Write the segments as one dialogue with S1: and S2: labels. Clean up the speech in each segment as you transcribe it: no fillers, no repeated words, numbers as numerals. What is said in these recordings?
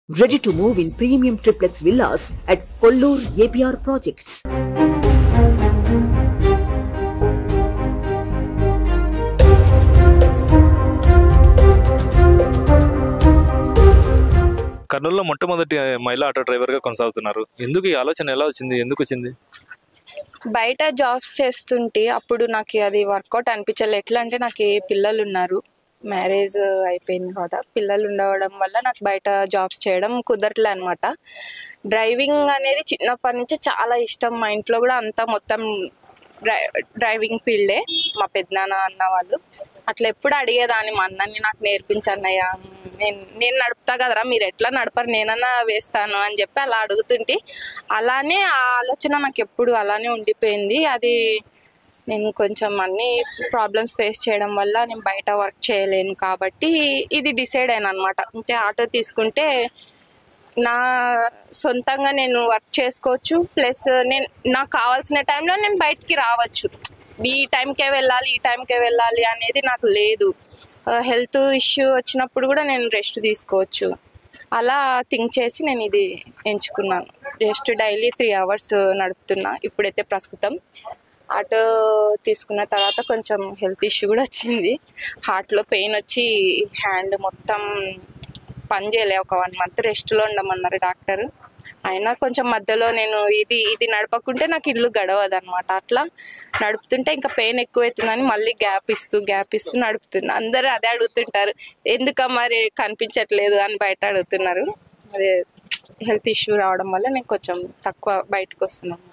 S1: Ready to move in premium triplex villas at Kollur APR Projects.
S2: కర్నూలులో మొట్టమొదటి మహిళా auto డ్రైవర్గా కొనసాగుతున్నారు. ఎందుకు ఈ ఆలోచన ఎలా వచ్చింది? ఎందుకు వచ్చింది?
S3: బయట జాబ్స్ చేస్తుంటే అప్పుడు నాకు అది వర్కౌట్ అనిపించలేదు. ఎట్లా అంటే నాకు పిల్లలు ఉన్నారు, మ్యారేజ్ అయిపోయింది కదా, పిల్లలు ఉండడం వల్ల నాకు బయట జాబ్స్ చేయడం కుదరట్లే అనమాట. డ్రైవింగ్ అనేది చిన్నప్పటి నుంచి చాలా ఇష్టం. మా ఇంట్లో కూడా అంతా మొత్తం డ్రైవింగ్ ఫీల్డే. మా పెద్దనాన్న అన్న వాళ్ళు అట్లా ఎప్పుడు అడిగేదాన్ని, మా అన్నని నాకు నేర్పించన్నయ్య, నేను నడుపుతా కదరా, మీరు ఎట్లా నడపరు, నేనన్నా వేస్తాను అని చెప్పి అలా అడుగుతుంటే అలానే ఆ ఆలోచన నాకు ఎప్పుడు అలానే ఉండిపోయింది. అది నేను కొంచెం అన్ని ప్రాబ్లమ్స్ ఫేస్ చేయడం వల్ల నేను బయట వర్క్ చేయలేను కాబట్టి ఇది డిసైడ్ అయినా అనమాట. అంటే ఆటో తీసుకుంటే నా సొంతంగా నేను వర్క్ చేసుకోవచ్చు, ప్లస్ నేను నాకు కావాల్సిన టైంలో నేను బయటికి రావచ్చు. ఈ టైంకే వెళ్ళాలి, ఈ టైంకే వెళ్ళాలి అనేది నాకు లేదు. హెల్త్ ఇష్యూ వచ్చినప్పుడు కూడా నేను రెస్ట్ తీసుకోవచ్చు. అలా థింక్ చేసి నేను ఇది ఎంచుకున్నాను. జస్ట్ డైలీ 3 hours నడుపుతున్నా ఇప్పుడైతే ప్రస్తుతం. ఆటో తీసుకున్న తర్వాత కొంచెం హెల్త్ ఇష్యూ కూడా వచ్చింది. హార్ట్లో పెయిన్ వచ్చి హ్యాండ్ మొత్తం పని చేయలే. ఒక 1 month రెస్ట్లో ఉండమన్నారు డాక్టర్. అయినా కొంచెం మధ్యలో నేను ఇది నడపకుంటే నాకు ఇల్లు గడవదు అనమాట. అట్లా నడుపుతుంటే ఇంకా పెయిన్ ఎక్కువవుతుందని మళ్ళీ గ్యాప్ ఇస్తూ నడుపుతున్నా. అందరూ అదే అడుగుతుంటారు, ఎందుక మరి కనిపించట్లేదు అని బయట అడుగుతున్నారు. అదే హెల్త్ ఇష్యూ రావడం వల్ల నేను కొంచెం తక్కువ బయటకు వస్తున్నాను.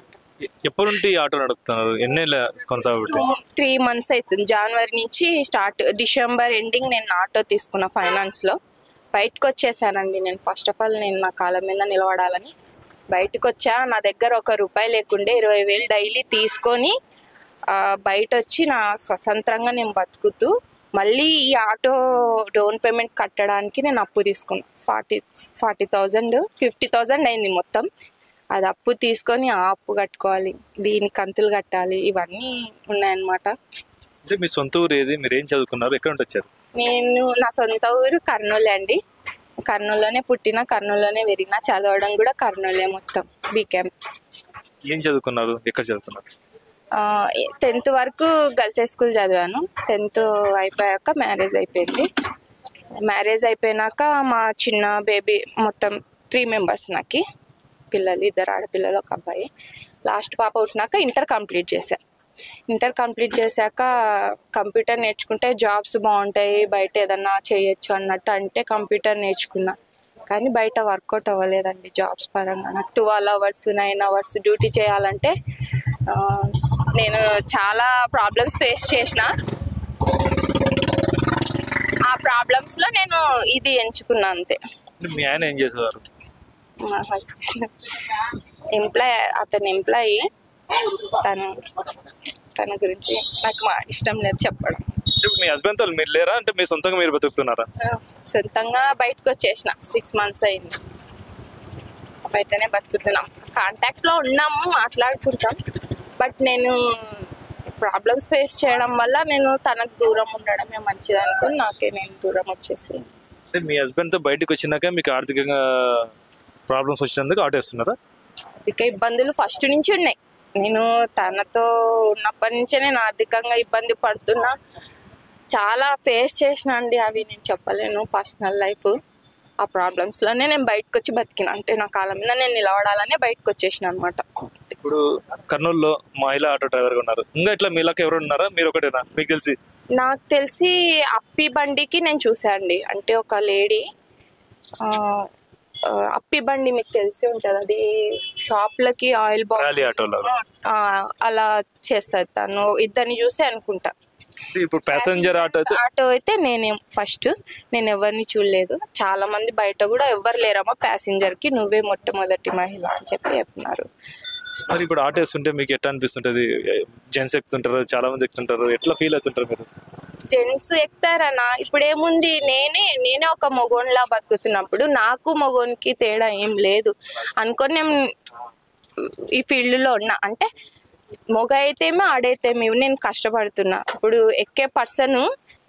S2: ఎప్పటి నుండి ఆటో నడుపుతున్నారు? ఎన్నేళ్ళ కొనసాగుతుంది?
S3: 3 months అవుతుంది. జనవరి నుంచి స్టార్ట్. డిసెంబర్ ఎండింగ్ నేను ఆటో తీసుకున్న ఫైనాన్స్లో. బయటకు వచ్చేసానండి నేను. ఫస్ట్ ఆఫ్ ఆల్ నేను నా కాళ్ళ మీద నిలబడాలని బయటకు వచ్చా. నా దగ్గర ₹1 లేకుండే 20,000 డైలీ తీసుకొని బయట వచ్చి నా స్వతంత్రంగా నేను బతుకుతూ మళ్ళీ ఈ ఆటో డౌన్ పేమెంట్ కట్టడానికి నేను అప్పు తీసుకున్నాను. 40,000 50,000 అయింది మొత్తం. అది అప్పు తీసుకొని ఆ అప్పు కట్టుకోవాలి, దీనికి కంతులు కట్టాలి, ఇవన్నీ ఉన్నాయన్నమాట.
S2: అంటే మీ సొంత ఊరు ఏది? మీరు ఏం చదువుకున్నారు? ఎక్కడ నుండి వచ్చారు?
S3: నా సొంత ఊరు కర్నూలు అండి. కర్నూలులోనే పుట్టిన, కర్నూలులోనే పెరిగిన, చదవడం కూడా కర్నూలే మొత్తం. బీకామ్.
S2: ఏం చదువుకున్నారు? ఎక్కడ చదువుకున్నారు?
S3: 10th వరకు గర్ల్స్ హై స్కూల్ చదివాను. 10th అయిపోయాక మ్యారేజ్ అయిపోయింది. మ్యారేజ్ అయిపోయినాక మా చిన్న బేబీ, మొత్తం 3 members నాకు పిల్లలు, 2 ఆడపిల్లలు, 1 అబ్బాయి. లాస్ట్ పాప పుట్టినాక ఇంటర్ కంప్లీట్ చేశాక కంప్యూటర్ నేర్చుకుంటే జాబ్స్ బాగుంటాయి, బయట ఏదన్నా చేయొచ్చు అన్నట్టు అంటే కంప్యూటర్ నేర్చుకున్నా. కానీ బయట వర్కౌట్ అవ్వలేదండి జాబ్స్ పరంగా. నాకు 12 hours 9 hours డ్యూటీ చేయాలంటే నేను చాలా ప్రాబ్లమ్స్ ఫేస్ చేసిన. ఆ ప్రాబ్లమ్స్లో నేను ఇది ఎంచుకున్నా అంతే.
S2: మీ ఆయన ఏం చేసేవారు?
S3: మా హస్బెండ్ అతను ఎంప్లాయీ. తన గురించి నాకు ఇష్టం లేదు చెప్పడం.
S2: మీ హస్బెండ్తో మీరు లేరా? అంటే మీ సొంతంగా మీరు బతుకుతున్నారా?
S3: సొంతంగా బయటకు వచ్చేసిన 6 months అయింది. బయటనే బతుకుతున్నాం. కాంటాక్ట్లో ఉన్నాము, మాట్లాడుకుంటాం. బట్ నేను ప్రాబ్లమ్స్ ఫేస్ చేయడం వల్ల నేను తనకు దూరం ఉండడమే మంచిది అనుకుని నేను దూరం వచ్చేసి.
S2: అంటే మీ హస్బెండ్తో బయటకు వచ్చినాక మీకు ఆర్థికంగా ప్రాబ్లమ్స్ వచ్చినందుకు ఆటో వేస్తున్నారా?
S3: ఆర్థిక ఇబ్బందులు ఫస్ట్ నుంచి ఉన్నాయి. నేను తనతో ఉన్నప్పటి నుంచే నేను ఆర్థికంగా ఇబ్బంది పడుతున్నా. చాలా ఫేస్ చేసిన అండి, అవి నేను చెప్పలేను. పర్సనల్ లైఫ్, ఆ ప్రాబ్లమ్స్లోనే నేను బయటకు వచ్చి బతికిన. అంటే నా కాళ్ళ మీద నేను నిలబడాలనే బయటకు వచ్చేసిన అనమాట.
S2: ఇప్పుడు కర్నూలులో మహిళా ఆటో డ్రైవర్గా ఉన్నారు. ఇంకా ఇట్లా మీలాక ఎవరు ఉన్నారా? మీరు ఒకటేనా మీకు తెలిసి?
S3: నాకు తెలిసి అప్పి బండికి నేను చూసాను అండి. అంటే ఒక లేడీ, అప్పి బండి మీకు తెలిసి ఉంటుంది, అది షాప్లకి ఆయిల్ బాక్స్ అలా చేస్తుంది తను. ఇద్దరిని చూసే అనుకుంటా.
S2: ఇప్పుడు ప్యాసింజర్ ఆటో
S3: అయితే నేను ఎవరిని చూడలేదు. చాలా మంది బయట కూడా ఎవరు లేరమ్మా ప్యాసింజర్కి, నువ్వే మొట్టమొదటి మహిళ అని చెప్తున్నారు.
S2: మరి ఇప్పుడు ఆటో వేస్తుంటే మీకు ఎట్లా అనిపిస్తుంటది? జెంట్స్ ఎక్కుతుంటారు, చాలా మంది ఎక్కుతుంటారు, ఎట్లా ఫీల్ అవుతుంటారు మీరు?
S3: జెంట్స్ ఎక్కుతారన్నా, ఇప్పుడు ఏముంది, నేనే ఒక మగోన్లా బతుకుతున్నప్పుడు నాకు మగోనికి తేడా ఏం లేదు అనుకొని నేను ఈ ఫీల్డ్లో ఉన్నా. అంటే మొగ అయితేమే ఆడైతేమే నేను కష్టపడుతున్నా. ఇప్పుడు ఎక్కే పర్సన్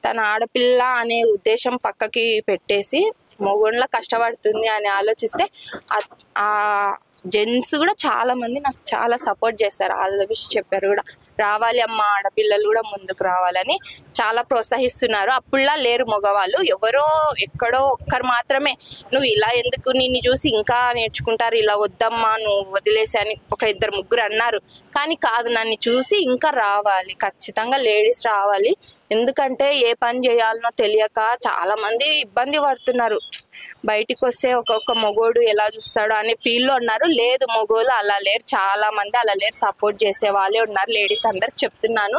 S3: తన ఆడపిల్ల అనే ఉద్దేశం పక్కకి పెట్టేసి మొగోళ్ళ కష్టపడుతుంది అని ఆలోచిస్తే ఆ జెంట్స్ కూడా చాలా మంది నాకు చాలా సపోర్ట్ చేస్తారు, ఆల్ ద బెస్ట్ చెప్పారు కూడా, రావాలి అమ్మ ఆడపిల్లలు కూడా ముందుకు రావాలని చాలా ప్రోత్సహిస్తున్నారు. అప్పుడులా లేరు మగవాళ్ళు, ఎవరో ఎక్కడో ఒక్కరు మాత్రమే నువ్వు ఇలా ఎందుకు, నిన్ను చూసి ఇంకా నేర్చుకుంటారు, ఇలా వద్దమ్మా నువ్వు వదిలేసి అని ఒక 2-3 అన్నారు. కానీ కాదు, నన్ను చూసి ఇంకా రావాలి, ఖచ్చితంగా లేడీస్ రావాలి. ఎందుకంటే ఏ పని చేయాలనో తెలియక చాలా మంది ఇబ్బంది పడుతున్నారు. బయటికి వస్తే ఒక్కొక్క మొగోడు ఎలా చూస్తాడో అనే ఫీల్లో ఉన్నారు. లేదు, మొగోళ్ళు అలా లేరు, చాలా మంది అలా లేరు, సపోర్ట్ చేసే వాళ్ళే ఉన్నారు. లేడీస్ అందరికి చెప్తున్నాను,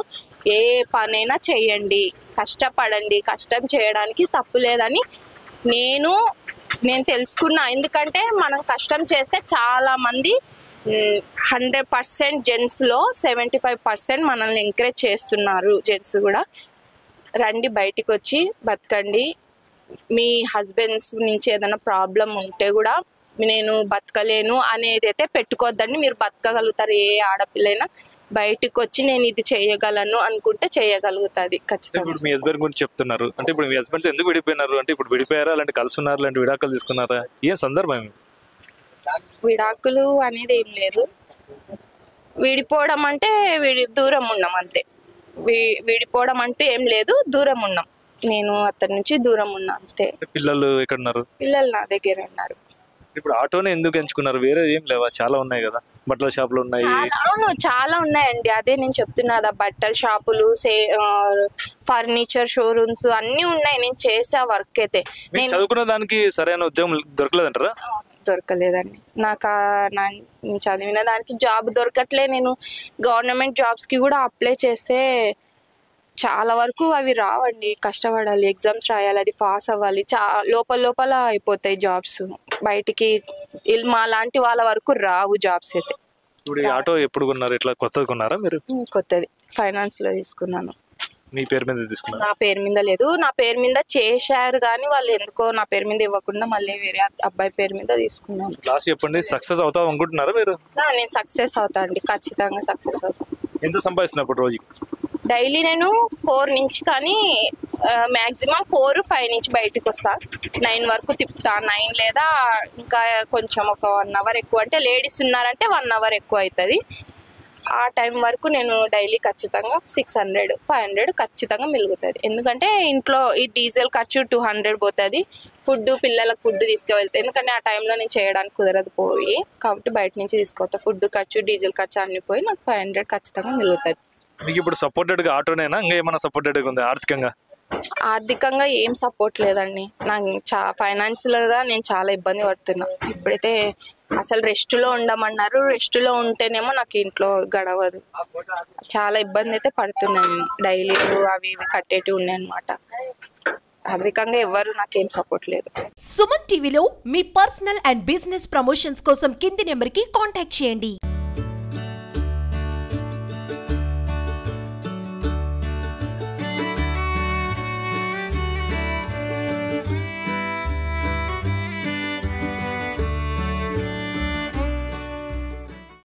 S3: ఏ పనైనా చేయండి, కష్టపడండి, కష్టం చేయడానికి తప్పు లేదని నేను తెలుసుకున్నా. ఎందుకంటే మనం కష్టం చేస్తే చాలా మంది 100% జెంట్స్లో 75% మనల్ని ఎంకరేజ్ చేస్తున్నారు. జెంట్స్ కూడా రండి, బయటికి వచ్చి బతకండి. మీ హస్బెండ్స్ నుంచి ఏదైనా ప్రాబ్లం ఉంటే కూడా నేను బతకలేను అనేది అయితే పెట్టుకోవద్దండి, మీరు బతకగలుగుతారు. ఏ ఆడపిల్లైనా బయటకు వచ్చి నేను ఇది చేయగలను అనుకుంటే చేయగలుగుతుంది ఖచ్చితంగా.
S2: ఇప్పుడు మీ హస్బెండ్ గురించి చెప్తున్నారు అంటే, ఇప్పుడు మీ హస్బెండ్ ఎందుకు విడిపోయినారు అంటే, ఇప్పుడు విడిపోయారా అలాంటి కలిసి ఉన్నారు, అలాంటి విడాకులు తీసుకున్నారా, ఏం సందర్భం?
S3: విడాకులు అనేది ఏం లేదు, విడిపోవడం అంటే దూరం ఉన్నాం అంతే. విడిపోవడం అంటూ ఏం లేదు, దూరం ఉన్నాం. నేను అతని నుంచి దూరం ఉన్నా అంతే.
S2: పిల్లలు ఎక్కడ ఉన్నారు?
S3: పిల్లలు నా దగ్గర ఉన్నారు.
S2: ఇప్పుడు ఆటోనే ఎందుకు ఎంచుకున్నారు? వేరే ఏం లేవా? చాలా ఉన్నాయి కదా, బట్టల షాపులు ఉన్నాయి.
S3: అవును, చాలా ఉన్నాయండి. అదే నేను చెప్తున్నా కదా, బట్టల షాపులు, ఫర్నిచర్ షోరూమ్స్ అన్ని ఉన్నాయి. నేను చేసే వర్క్ అయితే.
S2: నేను చదువుకున్న దానికి సరైన ఉద్యోగం దొరకలేదంటారా?
S3: దొరకలేదండి నాకు. నేను చదివిన దానికి జాబ్ దొరకట్లే. నేను గవర్నమెంట్ జాబ్స్కి కూడా అప్లై చేస్తే చాలా వరకు అవి రావండి, కష్టపడాలి, ఎగ్జామ్స్ రాయాలి, అది పాస్ అవ్వాలి, లోపల అయిపోతాయి జాబ్స్. బయటికి మా లాంటి వాళ్ళ వరకు రావు జాబ్స్ అయితే.
S2: ఇప్పుడు ఆటో ఎప్పుడు కొన్నారు? ఇట్లా కొత్తది కొన్నారా మీరు?
S3: కొత్తది, ఫైనాన్స్ లో తీసుకున్నాను.
S2: మీ పేరు మీద తీసుకున్నారు?
S3: నా పేరు మీద లేదు, నా పేరు మీద చేశారు కానీ వాళ్ళు ఎందుకో నా పేరు మీద ఇవ్వకుండా మళ్ళీ వేరే అబ్బాయి పేరు మీద తీసుకున్నాను.
S2: లాస్ట్ చెప్పండి, సక్సెస్ అవుతాం అనుకుంటున్నారా మీరు?
S3: నేను సక్సెస్ అవుతా అండి, ఖచ్చితంగా సక్సెస్ అవుతా.
S2: ఎంత సంపాదిస్తున్నప్పుడు రోజుకి?
S3: డైలీ నేను 4 నుంచి కానీ మ్యాక్సిమం 4-5 నుంచి బయటకు వస్తా. 9 వరకు తిప్పుతా. 9 లేదా ఇంకా కొంచెం ఒక 1 అవర్ ఎక్కువ, అంటే లేడీస్ ఉన్నారంటే 1 అవర్ ఎక్కువ అవుతుంది. ఆ టైం వరకు నేను డైలీ ఖచ్చితంగా 600-500 ఖచ్చితంగా మిలుగుతుంది. ఎందుకంటే ఇంట్లో ఈ డీజిల్ ఖర్చు 200 పోతుంది, ఫుడ్ పిల్లలకు ఫుడ్ తీసుకువెళ్తాయి. ఎందుకంటే ఆ టైంలో నేను చేయడానికి కుదరదు పోయి, కాబట్టి బయట నుంచి తీసుకొస్తా. ఫుడ్ ఖర్చు, డీజిల్ ఖర్చు అన్ని పోయి నాకు 500 ఖచ్చితంగా మిలుగుతుంది.
S2: మీకు ఇప్పుడు సపోర్టెడ్గా ఆటోనేనా, ఇంకా ఏమైనా సపోర్టెడ్గా ఉంది ఆర్థికంగా?
S3: ఆర్థికంగా ఏం సపోర్ట్ లేదండి నాకు. ఫైనాన్షియల్గా నేను చాలా ఇబ్బంది పడుతున్నా. ఇప్పుడైతే అసలు రెస్ట్లో ఉండమన్నారు, రెస్ట్లో ఉంటేనేమో నాకు ఇంట్లో గడవదు. చాలా ఇబ్బంది అయితే పడుతున్నాను నేను. డైలీ అవి ఇవి కట్టేటివి ఉన్నాయి అన్నమాట. ఆర్థికంగా ఎవరు నాకేం సపోర్ట్ లేదు.
S4: సుమన్ టీవీలో మీ పర్సనల్ అండ్ బిజినెస్ ప్రమోషన్స్ కోసం కింది నెంబర్కి కాంటాక్ట్ చేయండి.